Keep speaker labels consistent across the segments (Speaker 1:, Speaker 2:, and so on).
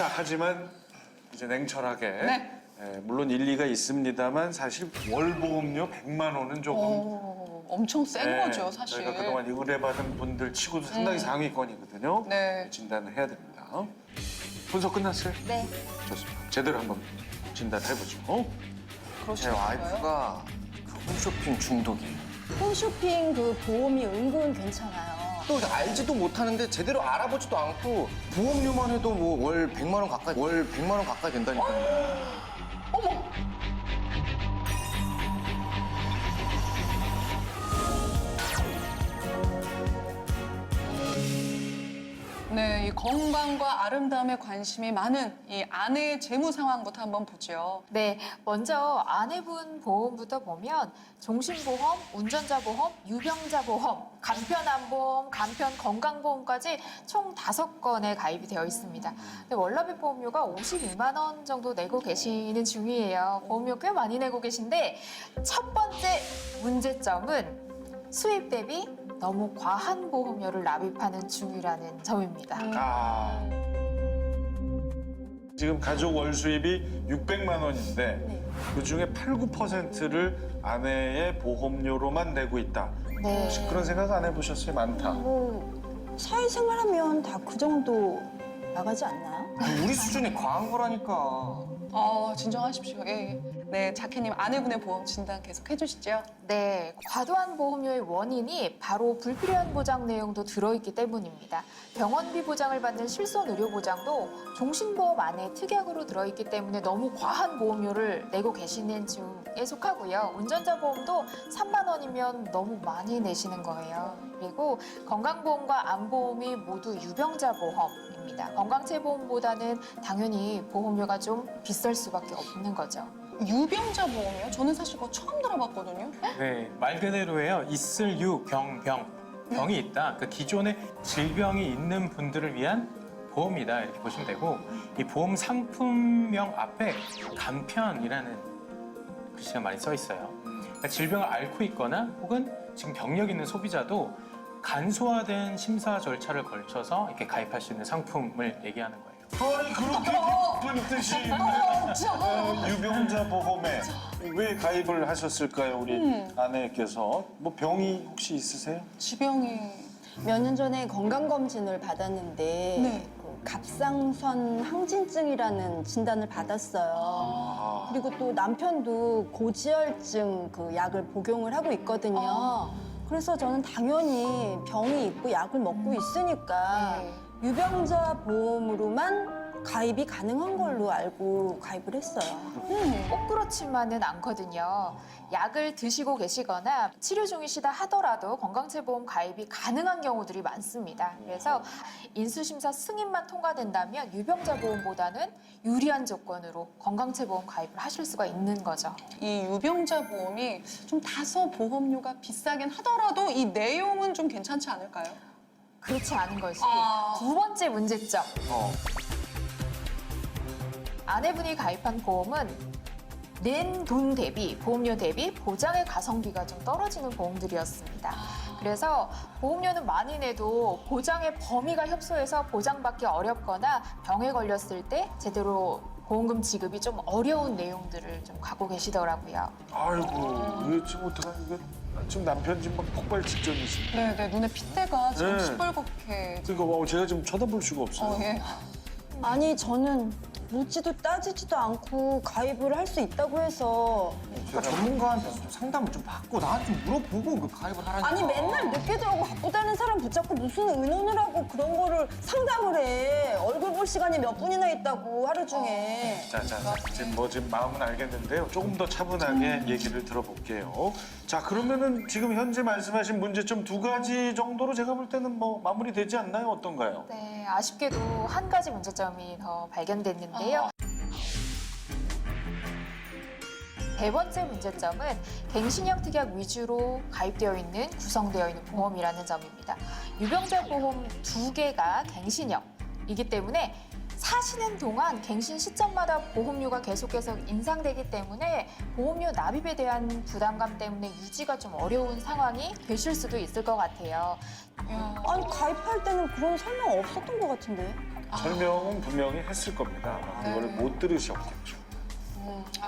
Speaker 1: 자, 하지만 이제 냉철하게
Speaker 2: 네.
Speaker 1: 물론 일리가 있습니다만 사실 월 보험료 100만 원은 조금
Speaker 2: 엄청 센 거죠, 사실.
Speaker 1: 저희가 그동안 의뢰받은 분들 치고도 상당히 상위권이거든요.
Speaker 2: 네.
Speaker 1: 진단을 해야 됩니다. 분석 끝났어요?
Speaker 3: 네.
Speaker 1: 좋습니다. 제대로 한번 진단해보죠.
Speaker 4: 제
Speaker 2: 그러시나요?
Speaker 4: 와이프가 그 홈쇼핑 중독이에요.
Speaker 3: 홈쇼핑 그 보험이 은근 괜찮아요.
Speaker 4: 또 알지도 못하는데 제대로 알아보지도 않고 보험료만 해도 뭐 월 100만 원 가까이 된다니까요.
Speaker 2: 네, 이 건강과 아름다움에 관심이 많은 이 아내의 재무 상황부터 한번 보죠.
Speaker 5: 네, 먼저 아내분 보험부터 보면 종신보험, 운전자보험, 유병자보험, 간편안보험, 간편건강보험까지 총 5건에 가입이 되어 있습니다. 근데 월납입 보험료가 52만 원 정도 내고 계시는 중이에요. 보험료 꽤 많이 내고 계신데 첫 번째 문제점은 수입 대비 너무 과한 보험료를 납입하는 중이라는 점입니다.
Speaker 1: 지금 가족 월 수입이 600만 원인데 그중에 8, 9%를 아내의 보험료로만 내고 있다.
Speaker 5: 네.
Speaker 1: 혹시 그런 생각 안 해보셨어요? 많다.
Speaker 3: 뭐 사회생활하면 다 그 정도 나가지 않나요?
Speaker 4: 우리 수준이 과한 거라니까.
Speaker 2: 진정하십시오. 예. 네, 자켓님 아내분의 보험 진단 계속 해주시죠.
Speaker 5: 네, 과도한 보험료의 원인이 바로 불필요한 보장 내용도 들어있기 때문입니다. 병원비 보장을 받는 실손 의료 보장도 종신보험 안에 특약으로 들어있기 때문에 너무 과한 보험료를 내고 계시는 중에 속하고요. 운전자 보험도 3만 원이면 너무 많이 내시는 거예요. 그리고 건강보험과 암보험이 모두 유병자 보험입니다. 건강체보험보다는 당연히 보험료가 좀 비쌀 수밖에 없는 거죠.
Speaker 2: 유병자 보험이요? 저는 사실 그거 처음 들어봤거든요.
Speaker 6: 네, 말 그대로예요. 있을 유, 병이 있다. 그 기존에 질병이 있는 분들을 위한 보험이다 이렇게 보시면 되고 이 보험 상품명 앞에 간편이라는 글씨가 많이 써 있어요. 그러니까 질병을 앓고 있거나 혹은 지금 병력 있는 소비자도 간소화된 심사 절차를 걸쳐서 이렇게 가입할 수 있는 상품을 얘기하는 거예요.
Speaker 1: 아니 그렇게 깊은 뜻이 있는 유병자 보험에 왜 가입을 하셨을까요? 우리 아내께서 뭐 병이 혹시 있으세요?
Speaker 2: 지병이.
Speaker 3: 몇 년 전에 건강검진을 받았는데
Speaker 2: 네.
Speaker 3: 그 갑상선 항진증이라는 진단을 받았어요. 그리고 또 남편도 고지혈증 그 약을 복용을 하고 있거든요. 그래서 저는 당연히 병이 있고 약을 먹고 있으니까
Speaker 2: 네.
Speaker 3: 유병자 보험으로만 가입이 가능한 걸로 알고 가입을 했어요.
Speaker 5: 꼭 그렇지만은 않거든요. 약을 드시고 계시거나 치료 중이시다 하더라도 건강체보험 가입이 가능한 경우들이 많습니다. 그래서 인수심사 승인만 통과된다면 유병자 보험보다는 유리한 조건으로 건강체보험 가입을 하실 수가 있는 거죠.
Speaker 2: 이 유병자 보험이 좀 다소 보험료가 비싸긴 하더라도 이 내용은 좀 괜찮지 않을까요?
Speaker 5: 그렇지 않은 것이
Speaker 2: 아.
Speaker 5: 두 번째 문제점. 아내분이 가입한 보험은 낸 돈 대비, 보험료 대비 보장의 가성비가 좀 떨어지는 보험들이었습니다. 그래서 보험료는 많이 내도 보장의 범위가 협소해서 보장받기 어렵거나 병에 걸렸을 때 제대로 보험금 지급이 좀 어려운 내용들을 좀 갖고 계시더라고요.
Speaker 1: 아이고 이거 지금 어떡하지? 이거 지금 남편 지금 막 폭발 직전이신데.
Speaker 2: 네, 눈에 핏대가 지금
Speaker 1: 네.
Speaker 2: 시뻘겋게.
Speaker 1: 그러니까 제가 지금 쳐다볼 수가 없어요.
Speaker 2: 예.
Speaker 3: 아니 저는 묻지도 따지지도 않고 가입을 할 수 있다고 해서
Speaker 4: 그러니까 전문가한테 좀 상담을 좀 받고 나한테 좀 물어보고 그 가입을 하라니까.
Speaker 3: 아니 맨날 늦게 들어오고 바쁘 다는 사람 붙잡고 무슨 의논을 하고 그런 거를 상담을 해. 얼굴 볼 시간이 몇 분이나 있다고 하루 중에.
Speaker 1: 자, 지금 마음은 알겠는데요. 조금 더 차분하게 얘기를 들어볼게요. 자, 그러면은 지금 현재 말씀하신 문제점 2가지 정도로 제가 볼 때는 뭐 마무리되지 않나요? 어떤가요?
Speaker 5: 네, 아쉽게도 한 가지 문제점이 더 발견됐는데요. 세 번째 문제점은 갱신형 특약 위주로 가입되어 있는 구성되어 있는 보험이라는 점입니다. 유병자 보험 2개가 갱신형이기 때문에 사시는 동안 갱신 시점마다 보험료가 계속해서 인상되기 때문에 보험료 납입에 대한 부담감 때문에 유지가 좀 어려운 상황이 되실 수도 있을 것 같아요.
Speaker 3: 아니 가입할 때는 그런 설명 없었던 것 같은데.
Speaker 1: 설명은 분명히 했을 겁니다. 그걸 못 들으셨겠죠.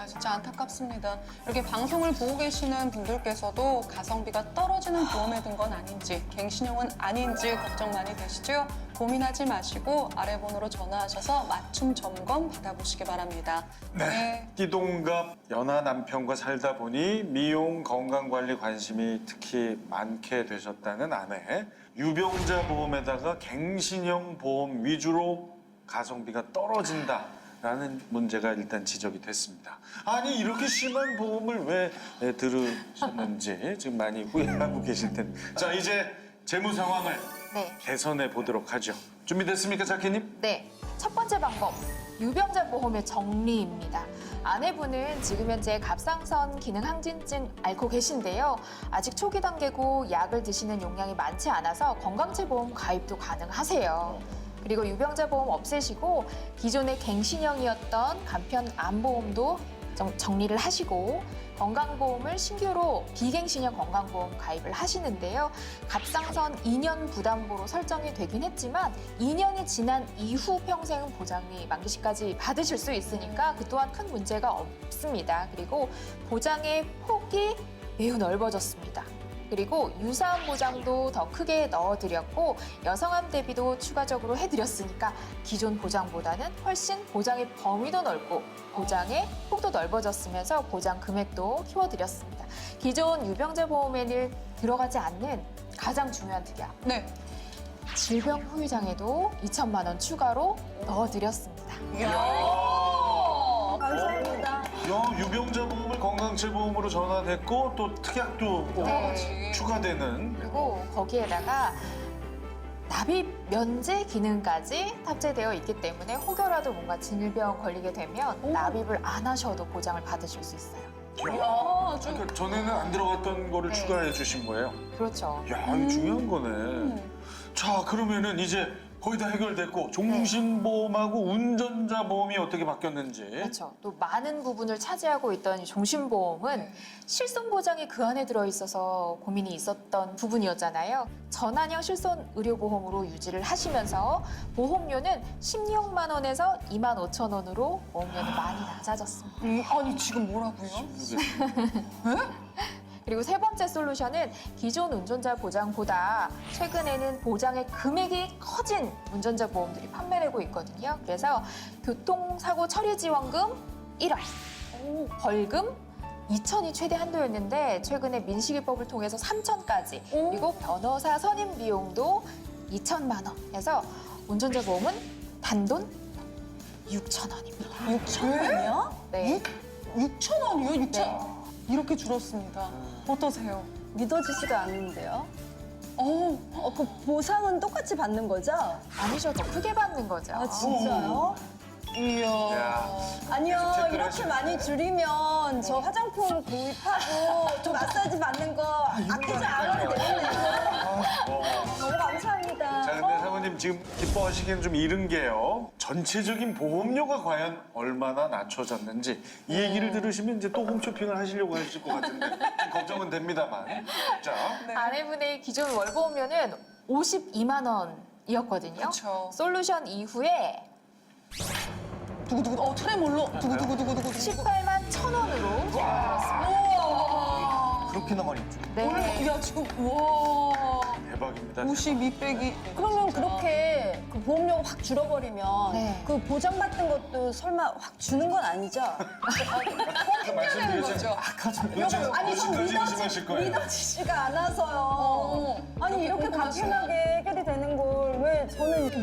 Speaker 2: 진짜 안타깝습니다. 이렇게 방송을 보고 계시는 분들께서도 가성비가 떨어지는 보험에 든 건 아닌지, 갱신형은 아닌지 걱정 많이 되시죠? 고민하지 마시고 아래 번호로 전화하셔서 맞춤 점검 받아보시기 바랍니다. 네.
Speaker 1: 띠동갑 연하 남편과 살다 보니 미용 건강관리 관심이 특히 많게 되셨다는 아내. 유병자 보험에다가 갱신형 보험 위주로 가성비가 떨어진다라는 문제가 일단 지적이 됐습니다. 아니 이렇게 심한 보험을 왜 들으셨는지 지금 많이 후회하고 계실 텐데. 자 이제 재무 상황을
Speaker 5: 네.
Speaker 1: 개선해 보도록 하죠. 준비됐습니까, 자키님?
Speaker 5: 네, 첫 번째 방법. 유병자 보험의 정리입니다. 아내분은 지금 현재 갑상선 기능 항진증 앓고 계신데요. 아직 초기 단계고 약을 드시는 용량이 많지 않아서 건강체 보험 가입도 가능하세요. 그리고 유병자 보험 없애시고 기존의 갱신형이었던 간편 암보험도 정리를 하시고 건강보험을 신규로 비갱신형 건강보험 가입을 하시는데요. 갑상선 2년 부담보로 설정이 되긴 했지만 2년이 지난 이후 평생 보장이 만기시까지 받으실 수 있으니까 그 또한 큰 문제가 없습니다. 그리고 보장의 폭이 매우 넓어졌습니다. 그리고 유사암 보장도 더 크게 넣어드렸고 여성암 대비도 추가적으로 해드렸으니까 기존 보장보다는 훨씬 보장의 범위도 넓고 보장의 폭도 넓어졌으면서 보장 금액도 키워드렸습니다. 기존 유병자 보험에는 들어가지 않는 가장 중요한 특약.
Speaker 2: 네.
Speaker 5: 질병 후유장에도 2천만 원 추가로 넣어드렸습니다.
Speaker 3: 감사합니다.
Speaker 1: 야, 유병자 보험을 건강체 보험으로 전환했고 또 특약도
Speaker 5: 네.
Speaker 1: 추가되는.
Speaker 5: 그리고 거기에다가 납입 면제 기능까지 탑재되어 있기 때문에 혹여라도 뭔가 질병 걸리게 되면 납입을 안 하셔도 보장을 받으실 수 있어요.
Speaker 1: 그러니까 전에는 안 들어갔던 거를
Speaker 5: 네.
Speaker 1: 추가해 주신 거예요.
Speaker 5: 그렇죠.
Speaker 1: 야, 이거 중요한 거네. 자, 그러면은 이제 거의 다 해결됐고 종신보험하고 운전자 보험이 어떻게 바뀌었는지.
Speaker 5: 그렇죠. 또 많은 부분을 차지하고 있던 이 종신보험은 실손 보장이 그 안에 들어있어서 고민이 있었던 부분이었잖아요. 전환형 실손 의료보험으로 유지를 하시면서 보험료는 16만 원에서 2만 5천 원으로 보험료는 많이 낮아졌습니다.
Speaker 2: 아니 지금 뭐라고요?
Speaker 5: 그리고 세 번째 솔루션은 기존 운전자 보장보다 최근에는 보장의 금액이 커진 운전자 보험들이 판매되고 있거든요. 그래서 교통사고 처리 지원금 1월, 벌금 2천이 최대 한도였는데 최근에 민식이법을 통해서 3천까지, 그리고 변호사 선임 비용도 2천만 원 해서 운전자 보험은 단돈 6천 원입니다.
Speaker 2: 6천 원이요?
Speaker 5: 네.
Speaker 2: 6천 원이요? 6천
Speaker 5: 네.
Speaker 2: 이렇게 줄었습니다. 어떠세요?
Speaker 3: 믿어지지가 않는데요.
Speaker 2: 어,
Speaker 3: 그 보상은 똑같이 받는 거죠?
Speaker 5: 아니죠. 더 크게 받는 거죠.
Speaker 3: 아, 진짜요?
Speaker 2: 이야.
Speaker 1: 야.
Speaker 3: 아니요,
Speaker 1: 체크를
Speaker 3: 이렇게
Speaker 1: 하시네.
Speaker 3: 많이 줄이면 저 화장품 구입하고 저 마사지 받는 거 아끼지 않아도 되겠네요. 너무 감사합니다.
Speaker 1: 자, 근데 사모님 지금 기뻐하시기엔 좀 이른 게요. 전체적인 보험료가 과연 얼마나 낮춰졌는지 이 얘기를 들으시면 이제 또 홈쇼핑을 하시려고 하실 것 같은데 좀 걱정은 됩니다만. 자,
Speaker 5: 아내분의 기존 월보험료는 52만 원이었거든요.
Speaker 2: 그쵸.
Speaker 5: 솔루션 이후에
Speaker 2: 두구두구. 트레몰로. 두구두구두구두구.
Speaker 5: 18만 1천 원으로 줄어들었습니다.
Speaker 4: 그렇게나 많이 있죠.
Speaker 5: 네.
Speaker 2: 야 지금 와.
Speaker 1: 대박입니다.
Speaker 2: 52 빼기.
Speaker 3: 그러면 그렇게 그 보험료가 확 줄어버리면
Speaker 5: 네.
Speaker 3: 그 보장받는 것도 설마 확 주는 건 아니죠?
Speaker 2: 되는 거죠.
Speaker 3: 아니 좀
Speaker 1: 의심하실 거예요.
Speaker 3: 믿어지지가 않아서요. 아니 이렇게
Speaker 2: 궁금하시네.
Speaker 3: 간편하게 해결이 되는 걸 왜 저는 이렇게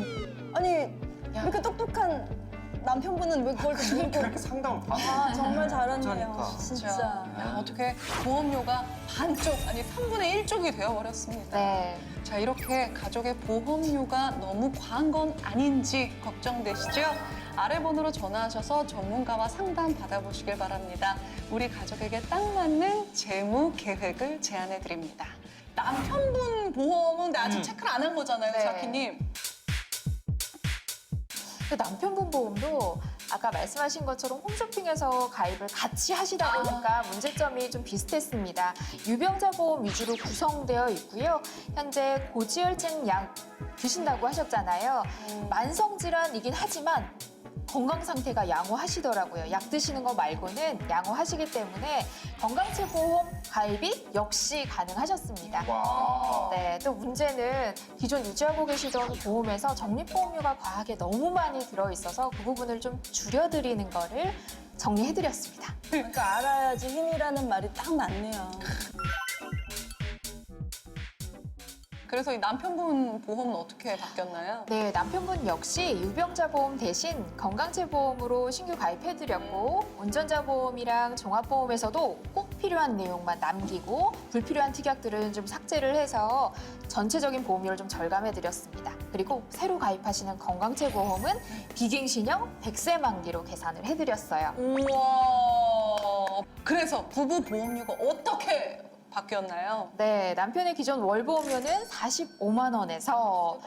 Speaker 3: 아니 이렇게 똑똑한 남편분은 왜 그걸 또 물고
Speaker 4: 상담을 받아.
Speaker 3: 아 정말 잘하네요.
Speaker 4: 그러니까.
Speaker 3: 진짜.
Speaker 2: 야, 어떻게 보험료가 반쪽 아니 3분의 1쪽이 되어버렸습니다.
Speaker 5: 네.
Speaker 2: 자 이렇게 가족의 보험료가 너무 과한 건 아닌지 걱정되시죠? 아래 번호로 전화하셔서 전문가와 상담 받아보시길 바랍니다. 우리 가족에게 딱 맞는 재무 계획을 제안해 드립니다. 남편분 보험은 근데 아직 체크를 안 한 거잖아요,
Speaker 5: 네.
Speaker 2: 자키님.
Speaker 5: 그 남편분 보험도 아까 말씀하신 것처럼 홈쇼핑에서 가입을 같이 하시다 보니까 문제점이 좀 비슷했습니다. 유병자 보험 위주로 구성되어 있고요. 현재 고지혈증 약 드신다고 하셨잖아요. 만성 질환이긴 하지만 건강 상태가 양호하시더라고요. 약 드시는 거 말고는 양호하시기 때문에 건강체보험 가입이 역시 가능하셨습니다.
Speaker 1: 와.
Speaker 5: 네, 또 문제는 기존 유지하고 계시던 보험에서 적립보험료가 과하게 너무 많이 들어있어서 그 부분을 좀 줄여드리는 거를 정리해드렸습니다.
Speaker 3: 그러니까 알아야지 힘이라는 말이 딱 맞네요.
Speaker 2: 그래서 이 남편분 보험은 어떻게 바뀌었나요?
Speaker 5: 네, 남편분 역시 유병자 보험 대신 건강체 보험으로 신규 가입해드렸고 운전자 보험이랑 종합보험에서도 꼭 필요한 내용만 남기고 불필요한 특약들은 좀 삭제를 해서 전체적인 보험료를 좀 절감해드렸습니다. 그리고 새로 가입하시는 건강체 보험은 비갱신형 100세 만기로 계산을 해드렸어요.
Speaker 2: 우와. 그래서 부부 보험료가 어떻게 바뀌었나요?
Speaker 5: 네, 남편의 기존 월보험료는 45만 원에서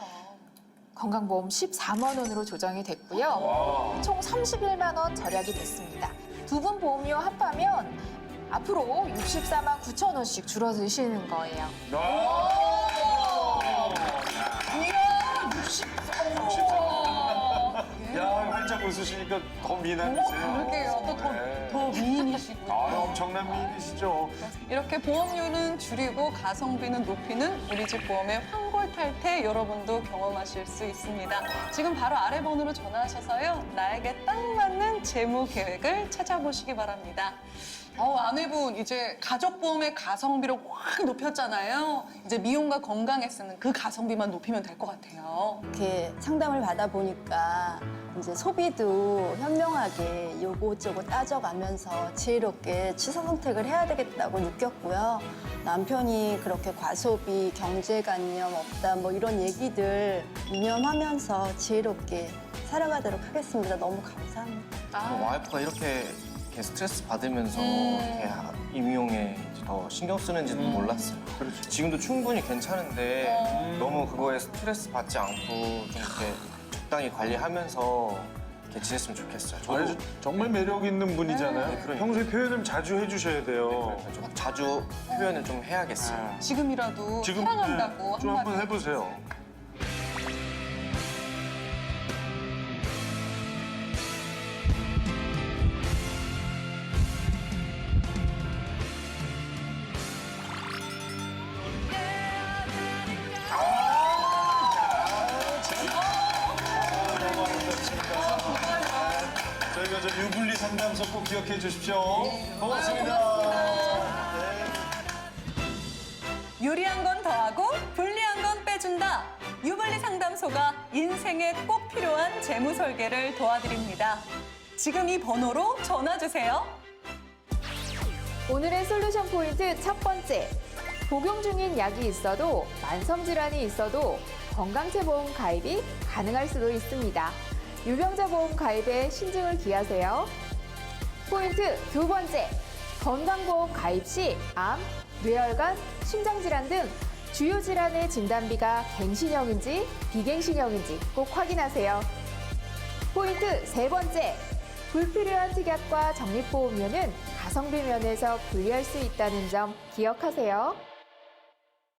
Speaker 5: 건강보험 14만 원으로 조정이 됐고요. 총 31만 원 절약이 됐습니다. 두 분 보험료 합하면 앞으로 64만 9천 원씩 줄어드시는 거예요.
Speaker 2: 이야, 64.
Speaker 1: 야, 활짝 웃으시니까 더 미남이세요.
Speaker 2: 그러게요. 또 더 미인이시고요.
Speaker 1: 아, 엄청난 미인이시죠.
Speaker 2: 이렇게 보험료는 줄이고 가성비는 높이는 우리 집 보험의 황골탈퇴 여러분도 경험하실 수 있습니다. 지금 바로 아래 번호로 전화하셔서요. 나에게 딱 맞는 재무 계획을 찾아보시기 바랍니다. 아내분 이제 가족보험의 가성비를 확 높였잖아요. 이제 미용과 건강에 쓰는 그 가성비만 높이면 될 것 같아요.
Speaker 3: 이렇게 상담을 받아보니까 이제 소비도 현명하게 요것저것 따져가면서 지혜롭게 취사 선택을 해야 되겠다고 느꼈고요. 남편이 그렇게 과소비, 경제관념 없다 뭐 이런 얘기들 유념하면서 지혜롭게 살아가도록 하겠습니다. 너무 감사합니다.
Speaker 4: 와이프가 이렇게 스트레스 받으면서 이렇게 임용에 더 신경 쓰는지도 몰랐어요. 지금도 충분히 괜찮은데 너무 그거에 스트레스 받지 않고 좀 이렇게 적당히 관리하면서 이렇게 지냈으면 좋겠어요. 저도
Speaker 1: 아니, 정말 매력 있는 분이잖아요.
Speaker 4: 그러니까요.
Speaker 1: 평소에 표현을 자주 해주셔야 돼요.
Speaker 4: 좀 자주 표현을 좀 해야겠어요.
Speaker 2: 지금이라도 사랑한다고
Speaker 1: 좀 한번
Speaker 2: 한마디.
Speaker 1: 해보세요. 저희가 저 유불리 상담소 꼭 기억해 주십시오. 고맙습니다.
Speaker 2: 유리한 건 더하고 불리한 건 빼준다. 유불리 상담소가 인생에 꼭 필요한 재무 설계를 도와드립니다. 지금 이 번호로 전화 주세요.
Speaker 5: 오늘의 솔루션 포인트 첫 번째. 복용 중인 약이 있어도 만성질환이 있어도 건강체보험 가입이 가능할 수도 있습니다. 유병자 보험 가입에 신중을 기하세요. 포인트 두 번째. 건강보험 가입 시 암, 뇌혈관, 심장질환 등 주요 질환의 진단비가 갱신형인지 비갱신형인지 꼭 확인하세요. 포인트 세 번째. 불필요한 특약과 적립보험료는 가성비 면에서 분리할 수 있다는 점 기억하세요.